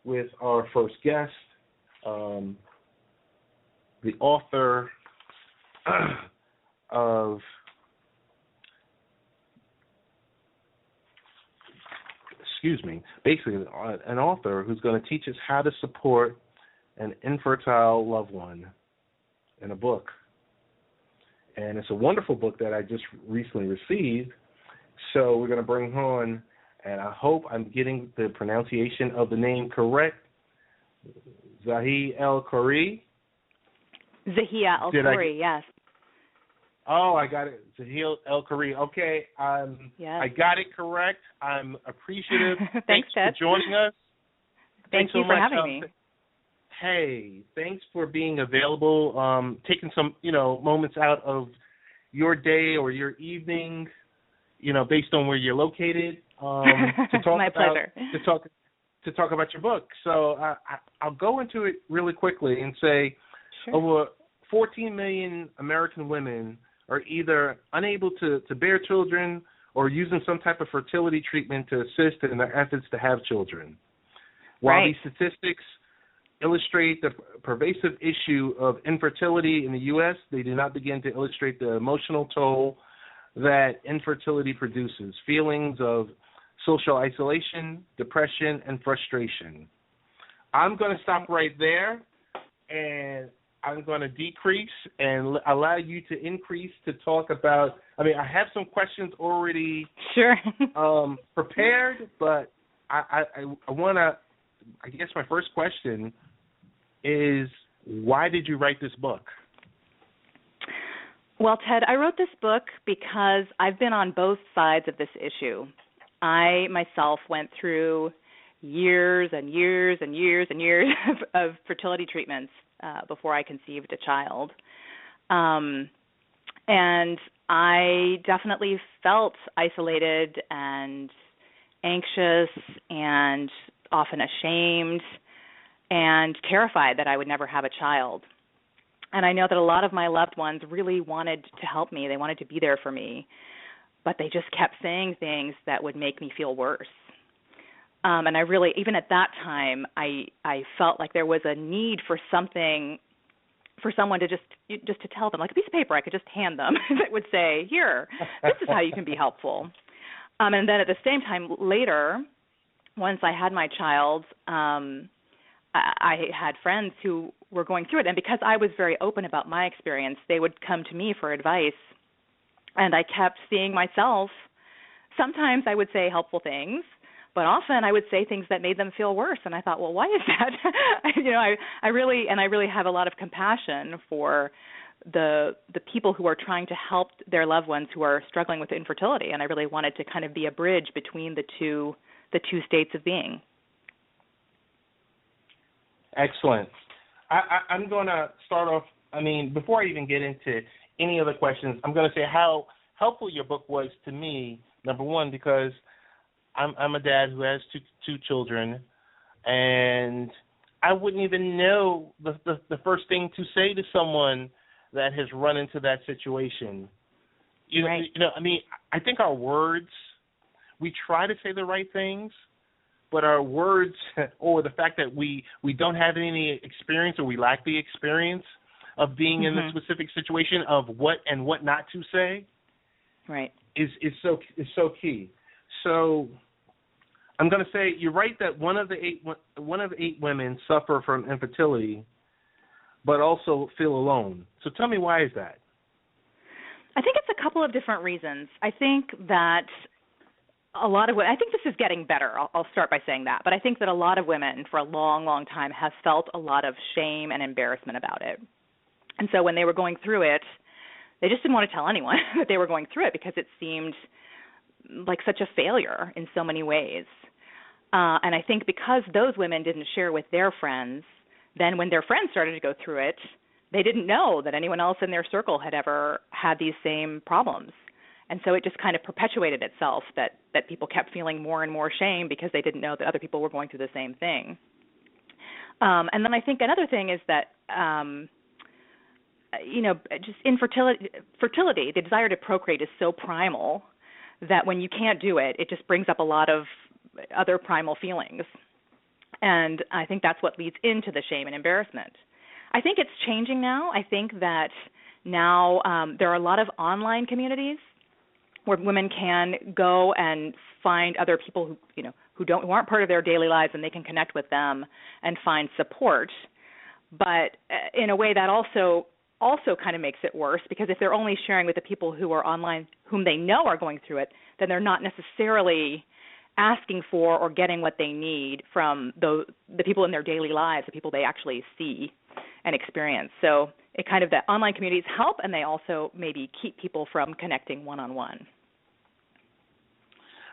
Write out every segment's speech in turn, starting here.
with our first guest, the author of basically an author who's going to teach us how to support an infertile loved one in a book. And it's a wonderful book that I just recently received. So we're going to bring on, and I hope I'm getting the pronunciation of the name correct, Zahia El-Khoury. Zahia El-Khoury, yes. Oh, I got it. Zahia El-Khoury. Okay, yes. I got it correct. I'm appreciative. Thanks for joining us. Thank you so for much. having me. Hey, thanks for being available, taking some, moments out of your day or your evening, based on where you're located, to talk My pleasure. to talk about your book. So I'll go into it really quickly and say, sure. Over 14 million American women are either unable to bear children or using some type of fertility treatment to assist in their efforts to have children. While these statistics illustrate the pervasive issue of infertility in the U.S., they do not begin to illustrate the emotional toll that infertility produces, feelings of social isolation, depression, and frustration. I'm going to stop right there, and I'm going to decrease and allow you to increase to talk about, I have some questions already prepared, but I want to, I guess my first question is, why did you write this book? Well, Ted, I wrote this book because I've been on both sides of this issue. I myself went through years and years and years and years of fertility treatments before I conceived a child. And I definitely felt isolated and anxious and often ashamed and terrified that I would never have a child. And I know that a lot of my loved ones really wanted to help me. They wanted to be there for me, but they just kept saying things that would make me feel worse. And I really, even at that time, I felt like there was a need for something, for someone to just to tell them, like a piece of paper I could just hand them that would say, here, this is how you can be helpful. And then at the same time, later, once I had my child, I had friends who were going through it. And because I was very open about my experience, they would come to me for advice. And I kept seeing myself. Sometimes I would say helpful things, but often I would say things that made them feel worse. And I thought, well, why is that? I really have a lot of compassion for the people who are trying to help their loved ones who are struggling with infertility. And I really wanted to kind of be a bridge between the two states of being. Excellent. I'm going to start off, before I even get into any other questions, I'm going to say how helpful your book was to me, number one, because I'm a dad who has two children, and I wouldn't even know the first thing to say to someone that has run into that situation. I think our words, we try to say the right things, but our words, or the fact that we don't have any experience, or we lack the experience of being in the specific situation of what not to say, right, is so key. So I'm going to say you're right that one of 8 women suffer from infertility, but also feel alone. So tell me, why is that? I think it's a couple of different reasons. I think that I think this is getting better. I'll start by saying that. But I think that a lot of women for a long, long time have felt a lot of shame and embarrassment about it. And so when they were going through it, they just didn't want to tell anyone that they were going through it because it seemed like such a failure in so many ways. And I think because those women didn't share with their friends, then when their friends started to go through it, they didn't know that anyone else in their circle had ever had these same problems. And so it just kind of perpetuated itself that people kept feeling more and more shame because they didn't know that other people were going through the same thing. And then I think another thing is that, just fertility, the desire to procreate is so primal that when you can't do it, it just brings up a lot of other primal feelings. And I think that's what leads into the shame and embarrassment. I think it's changing now. I think that now there are a lot of online communities where women can go and find other people who aren't part of their daily lives, and they can connect with them and find support. But in a way that also kind of makes it worse, because if they're only sharing with the people who are online, whom they know are going through it, then they're not necessarily asking for or getting what they need from the people in their daily lives, the people they actually see and experience. So the online communities help, and they also maybe keep people from connecting one-on-one.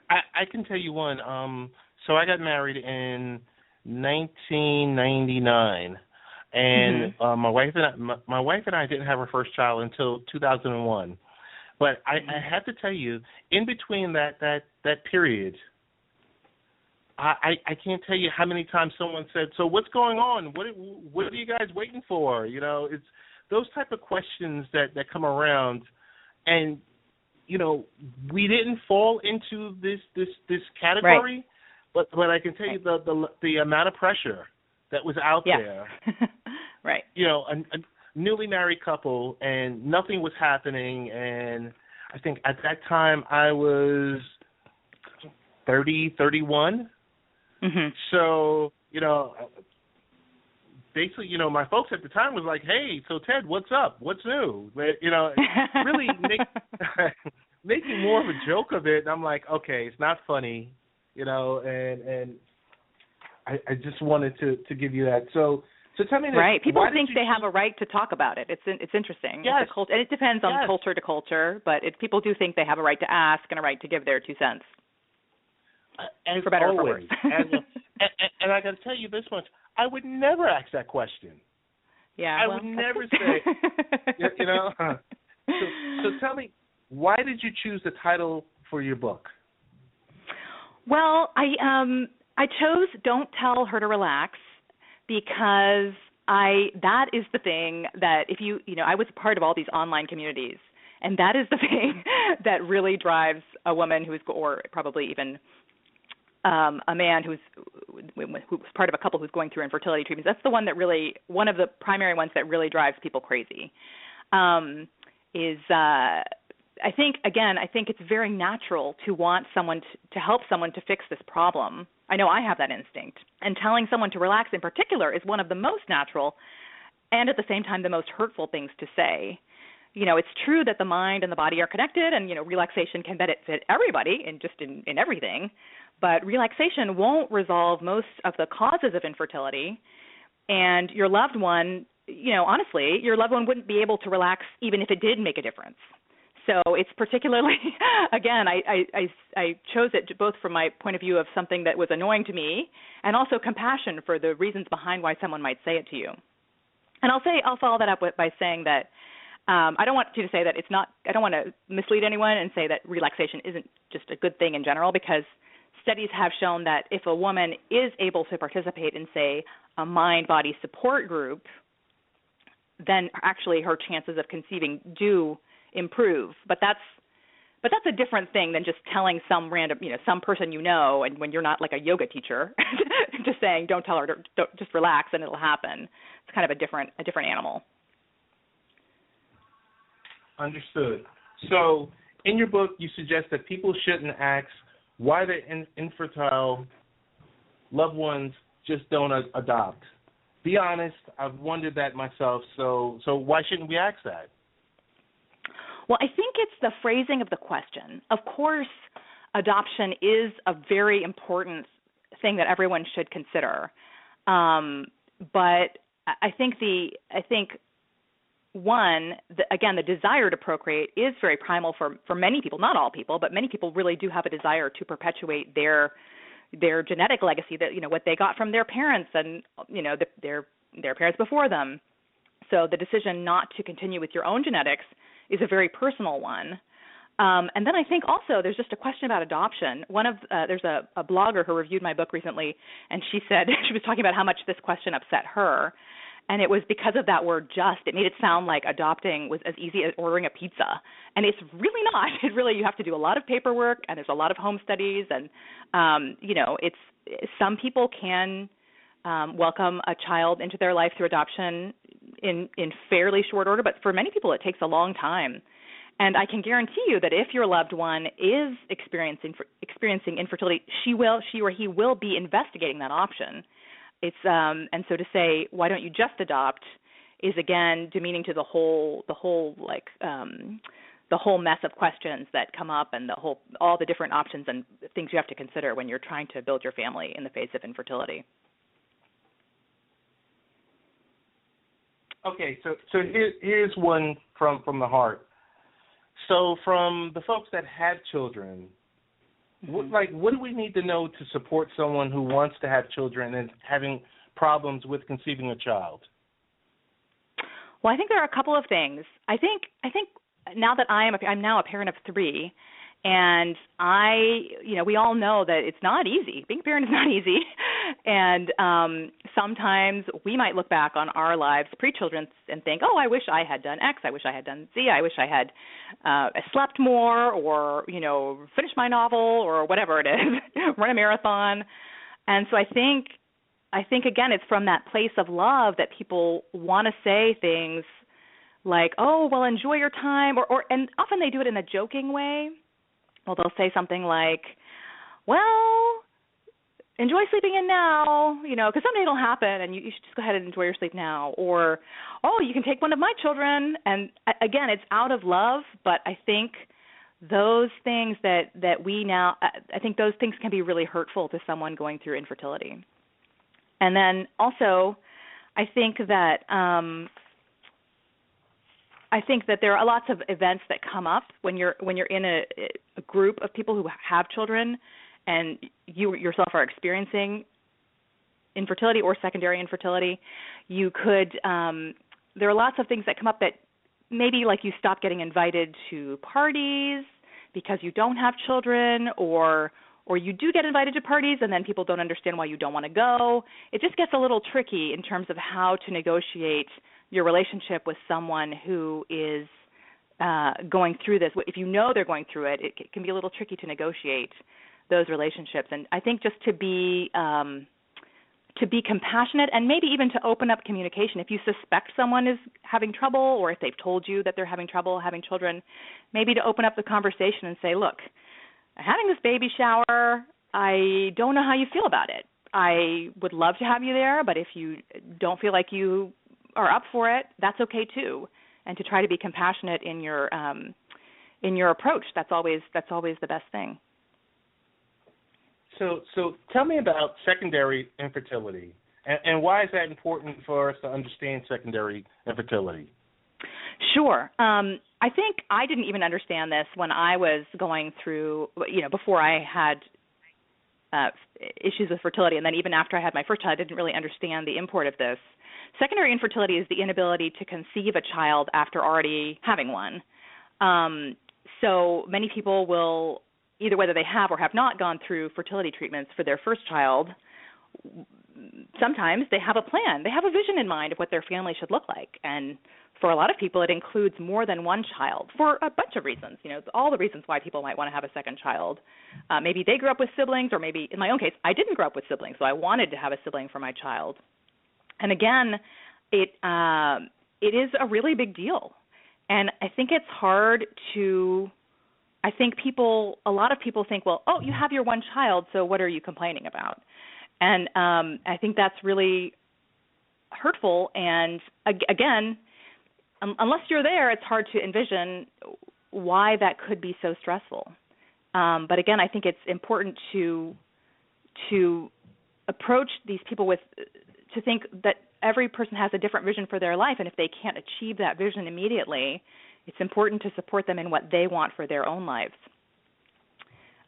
I can tell you one. So I got married in 1999, and my wife and I didn't have our first child until 2001. But I have to tell you, in between that period, I can't tell you how many times someone said, "So what's going on? What are you guys waiting for?" It's those type of questions that come around, and we didn't fall into this category, right. but I can tell you the amount of pressure that was out there. Right. A newly married couple, and nothing was happening, and I think at that time I was 31. So, basically, my folks at the time was like, "Hey, so Ted, what's up? What's new?" But, really making more of a joke of it. And I'm like, okay, it's not funny, and I just wanted to give you that. So tell me this. Right. People think they have a right to talk about it. It's interesting. Yes. And it depends on culture to culture, but people do think they have a right to ask and a right to give their 2 cents. As for better always. or for worse. and I got to tell you this much. I would never ask that question. Yeah, I would never say, So tell me, why did you choose the title for your book? Well, I chose "Don't Tell Her to Relax" because that is the thing that I was part of all these online communities, and that is the thing that really drives a woman or probably even a man who's part of a couple who's going through infertility treatments. That's the one of the primary ones that really drives people crazy. I think it's very natural to want someone to help someone to fix this problem. I know I have that instinct. And telling someone to relax in particular is one of the most natural and at the same time the most hurtful things to say. It's true that the mind and the body are connected, and, relaxation can benefit everybody in everything. But relaxation won't resolve most of the causes of infertility. And your loved one, honestly, your loved one wouldn't be able to relax even if it did make a difference. So it's particularly, again, I chose it both from my point of view of something that was annoying to me and also compassion for the reasons behind why someone might say it to you. And I'll follow that up by saying that I don't want you to say that it's not, I don't want to mislead anyone and say that relaxation isn't just a good thing in general, because studies have shown that if a woman is able to participate in, say, a mind-body support group, then actually her chances of conceiving do improve. But that's a different thing than just telling some random, some person and when you're not like a yoga teacher, just saying, don't tell her to just relax and it'll happen. It's kind of a different animal. Understood. So in your book, you suggest that people shouldn't ask why their infertile loved ones just don't adopt. Be honest, I've wondered that myself. So why shouldn't we ask that? Well, I think it's the phrasing of the question. Of course, adoption is a very important thing that everyone should consider. But I think the desire to procreate is very primal for many people, not all people, but many people really do have a desire to perpetuate their genetic legacy, that what they got from their parents and their parents before them. So the decision not to continue with your own genetics is a very personal one. And then I think also there's just a question about adoption. There's a blogger who reviewed my book recently, and she said she was talking about how much this question upset her. And it was because of that word "just." It made it sound like adopting was as easy as ordering a pizza. And it's really not. You have to do a lot of paperwork, and there's a lot of home studies. And, some people can welcome a child into their life through adoption in fairly short order, but for many people it takes a long time. And I can guarantee you that if your loved one is experiencing infertility, she or he will be investigating that option. It's and so to say, why don't you just adopt, is again demeaning to the whole mess of questions that come up and all the different options and things you have to consider when you're trying to build your family in the face of infertility. Okay, so here's one from the heart. So from the folks that have children, what do we need to know to support someone who wants to have children and having problems with conceiving a child? Well, I think there are a couple of things. I think now that I'm now a parent of 3, and we all know that it's not easy. Being a parent is not easy. And sometimes we might look back on our lives pre-children and think, oh, I wish I had done X, I wish I had done Z, I wish I had slept more or, finished my novel or whatever it is, run a marathon. And so I think, again, it's from that place of love that people want to say things like, oh, well, enjoy your time, and often they do it in a joking way. Well, they'll say something like, well, enjoy sleeping in now, because someday it'll happen, and you should just go ahead and enjoy your sleep now. Or, oh, you can take one of my children. And again, it's out of love, but I think those things that we now, I think those things can be really hurtful to someone going through infertility. And then also, I think that there are lots of events that come up when you're in a group of people who have children, and you yourself are experiencing infertility or secondary infertility. You could there are lots of things that come up that maybe like you stop getting invited to parties because you don't have children, or you do get invited to parties and then people don't understand why you don't want to go. It just gets a little tricky in terms of how to negotiate your relationship with someone who is going through this. If you know they're going through it, it can be a little tricky to negotiate those relationships. And I think just to be compassionate and maybe even to open up communication. If you suspect someone is having trouble, or if they've told you that they're having trouble having children, maybe to open up the conversation and say, look, I'm having this baby shower. I don't know how you feel about it. I would love to have you there, but if you don't feel like you are up for it, that's okay too. And to try to be compassionate in your approach, that's always the best thing. So tell me about secondary infertility, and why is that important for us to understand secondary infertility? Sure. I think I didn't even understand this when I was going through, before I had issues with fertility, and then even after I had my first child, I didn't really understand the import of this. Secondary infertility is the inability to conceive a child after already having one. So many people will, either whether they have or have not gone through fertility treatments for their first child, sometimes they have a plan. They have a vision in mind of what their family should look like. And for a lot of people, it includes more than one child for a bunch of reasons. All the reasons why people might want to have a second child. Maybe they grew up with siblings, or maybe, in my own case, I didn't grow up with siblings, so I wanted to have a sibling for my child. And again, it is a really big deal. And I think it's hard to, a lot of people think, well, oh, you have your one child, so what are you complaining about? And I think that's really hurtful. And again, unless you're there, it's hard to envision why that could be so stressful. But again, I think it's important to approach these people to think that every person has a different vision for their life, and if they can't achieve that vision immediately, it's important to support them in what they want for their own lives.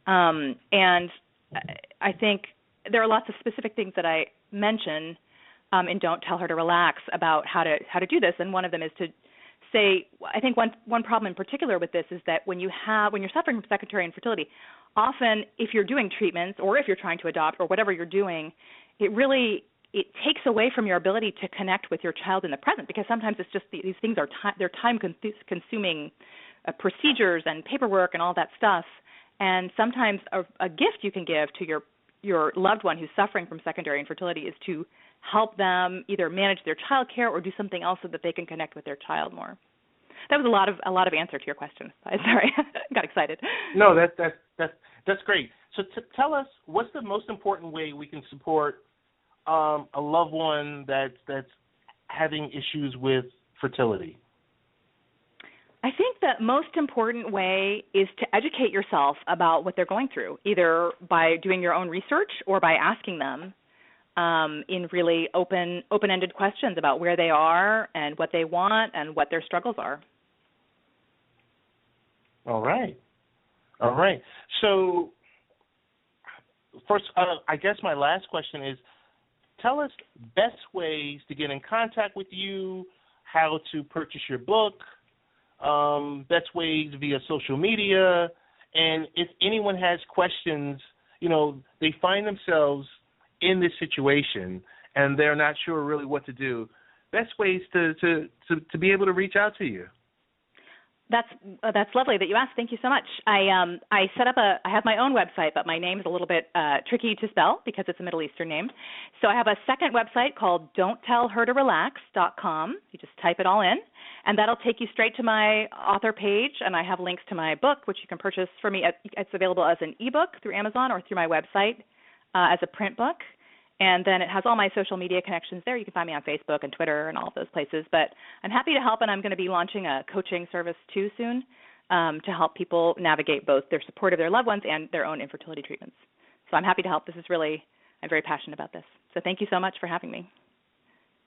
And I think there are lots of specific things that I mention in Don't Tell Her to Relax about how to do this, and one of them is to say, I think one problem in particular with this is that when you're suffering from secondary infertility, often if you're doing treatments or if you're trying to adopt or whatever you're doing, it takes away from your ability to connect with your child in the present, because sometimes it's just these things they're time-consuming procedures and paperwork and all that stuff. And sometimes a gift you can give to your loved one who's suffering from secondary infertility is to help them either manage their child care or do something else so that they can connect with their child more. That was a lot of answer to your question. Sorry, got excited. No, that's great. So tell us, what's the most important way we can support a loved one that's having issues with fertility? I think the most important way is to educate yourself about what they're going through, either by doing your own research or by asking them in really open-ended questions about where they are and what they want and what their struggles are. All right. So first, I guess my last question is, tell us best ways to get in contact with you, how to purchase your book, best ways via social media, and if anyone has questions, they find themselves in this situation and they're not sure really what to do, best ways to be able to reach out to you. That's lovely that you asked. Thank you so much. I set up I have my own website, but my name is a little bit tricky to spell because it's a Middle Eastern name. So I have a second website called don'ttellhertorelax.com. You just type it all in, and that'll take you straight to my author page, and I have links to my book, which you can purchase for me. It's available as an ebook through Amazon or through my website as a print book. And then it has all my social media connections there. You can find me on Facebook and Twitter and all of those places. But I'm happy to help, and I'm going to be launching a coaching service too soon to help people navigate both their support of their loved ones and their own infertility treatments. So I'm happy to help. I'm very passionate about this. So thank you so much for having me.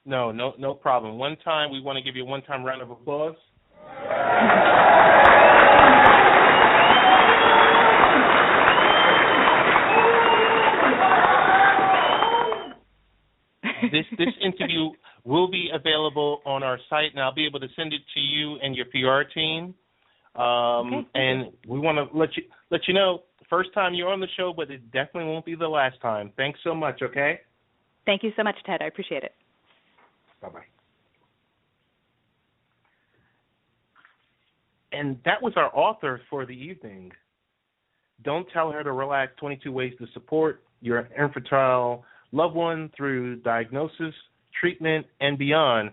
No problem. We want to give you a one-time round of applause. This interview will be available on our site, and I'll be able to send it to you and your PR team. Okay. And we want to let you know, first time you're on the show, but it definitely won't be the last time. Thanks so much, okay? Thank you so much, Ted. I appreciate it. Bye-bye. And that was our author for the evening. Don't Tell Her to Relax, 22 Ways to Support Your Infertile Loved One Through Diagnosis, Treatment, and Beyond.